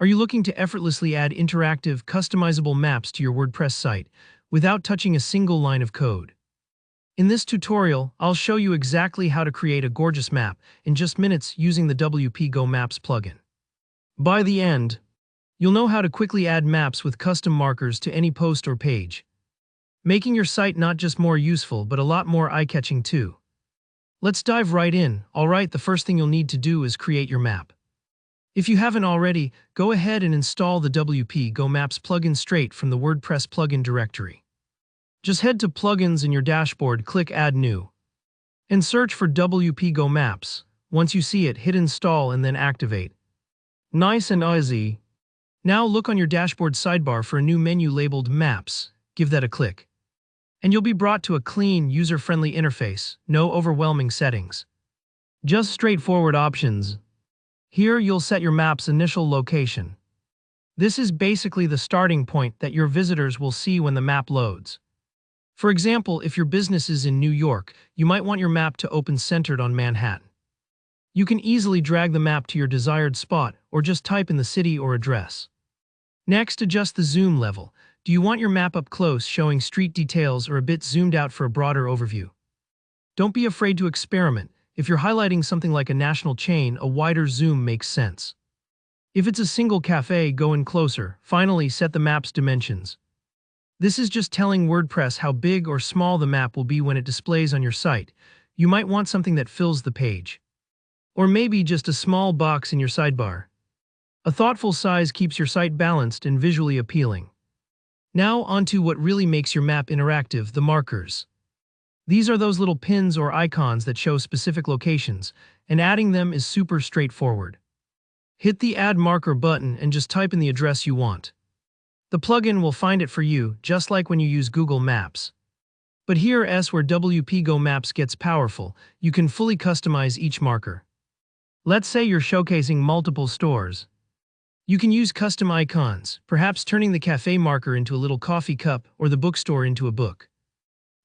Are you looking to effortlessly add interactive, customizable maps to your WordPress site without touching a single line of code? In this tutorial, I'll show you exactly how to create a gorgeous map in just minutes using the WP Go Maps plugin. By the end, you'll know how to quickly add maps with custom markers to any post or page, making your site not just more useful but a lot more eye-catching too. Let's dive right in. Alright, the first thing you'll need to do is create your map. If you haven't already, go ahead and install the WP Go Maps plugin straight from the WordPress plugin directory. Just head to Plugins in your dashboard, click Add New, and search for WP Go Maps. Once you see it, hit Install and then Activate. Nice and easy. Now look on your dashboard sidebar for a new menu labeled Maps. Give that a click, and you'll be brought to a clean, user-friendly interface, no overwhelming settings. Just straightforward options. Here you'll set your map's initial location. This is basically the starting point that your visitors will see when the map loads. For example, if your business is in New York, you might want your map to open centered on Manhattan. You can easily drag the map to your desired spot or just type in the city or address. Next, adjust the zoom level. Do you want your map up close, showing street details, or a bit zoomed out for a broader overview? Don't be afraid to experiment. If you're highlighting something like a national chain, a wider zoom makes sense. If it's a single cafe, go in closer. Finally, set the map's dimensions. This is just telling WordPress how big or small the map will be when it displays on your site. You might want something that fills the page, or maybe just a small box in your sidebar. A thoughtful size keeps your site balanced and visually appealing. Now onto what really makes your map interactive, the markers. These are those little pins or icons that show specific locations, and adding them is super straightforward. Hit the Add Marker button and just type in the address you want. The plugin will find it for you, just like when you use Google Maps. But here's where WP Go Maps gets powerful. You can fully customize each marker. Let's say you're showcasing multiple stores. You can use custom icons, perhaps turning the cafe marker into a little coffee cup or the bookstore into a book.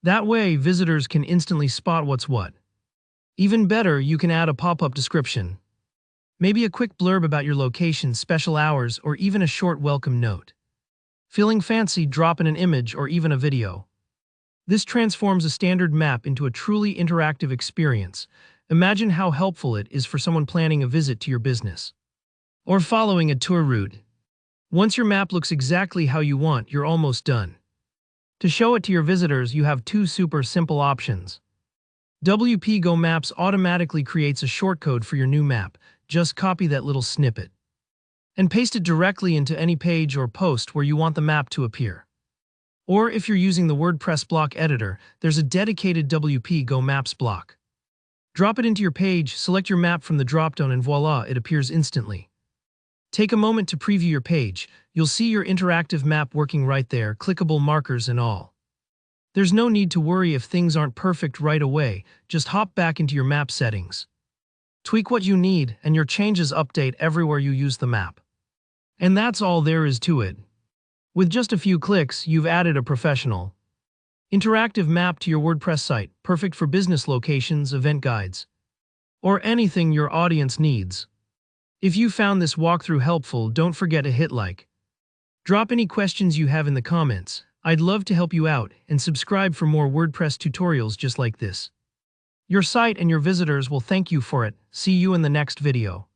That way, visitors can instantly spot what's what. Even better, you can add a pop-up description. Maybe a quick blurb about your location, special hours, or even a short welcome note. Feeling fancy, drop in an image or even a video. This transforms a standard map into a truly interactive experience. Imagine how helpful it is for someone planning a visit to your business or following a tour route. Once your map looks exactly how you want, you're almost done. To show it to your visitors, you have two super simple options. WP Go Maps automatically creates a shortcode for your new map. Just copy that little snippet and paste it directly into any page or post where you want the map to appear. Or if you're using the WordPress block editor, there's a dedicated WP Go Maps block. Drop it into your page, select your map from the dropdown, and voila, it appears instantly. Take a moment to preview your page. You'll see your interactive map working right there, clickable markers and all. There's no need to worry if things aren't perfect right away. Just hop back into your map settings. Tweak what you need, and your changes update everywhere you use the map. And that's all there is to it. With just a few clicks, you've added a professional, interactive map to your WordPress site, perfect for business locations, event guides, or anything your audience needs. If you found this walkthrough helpful, don't forget to hit like. Drop any questions you have in the comments. I'd love to help you out, and subscribe for more WordPress tutorials just like this. Your site and your visitors will thank you for it. See you in the next video.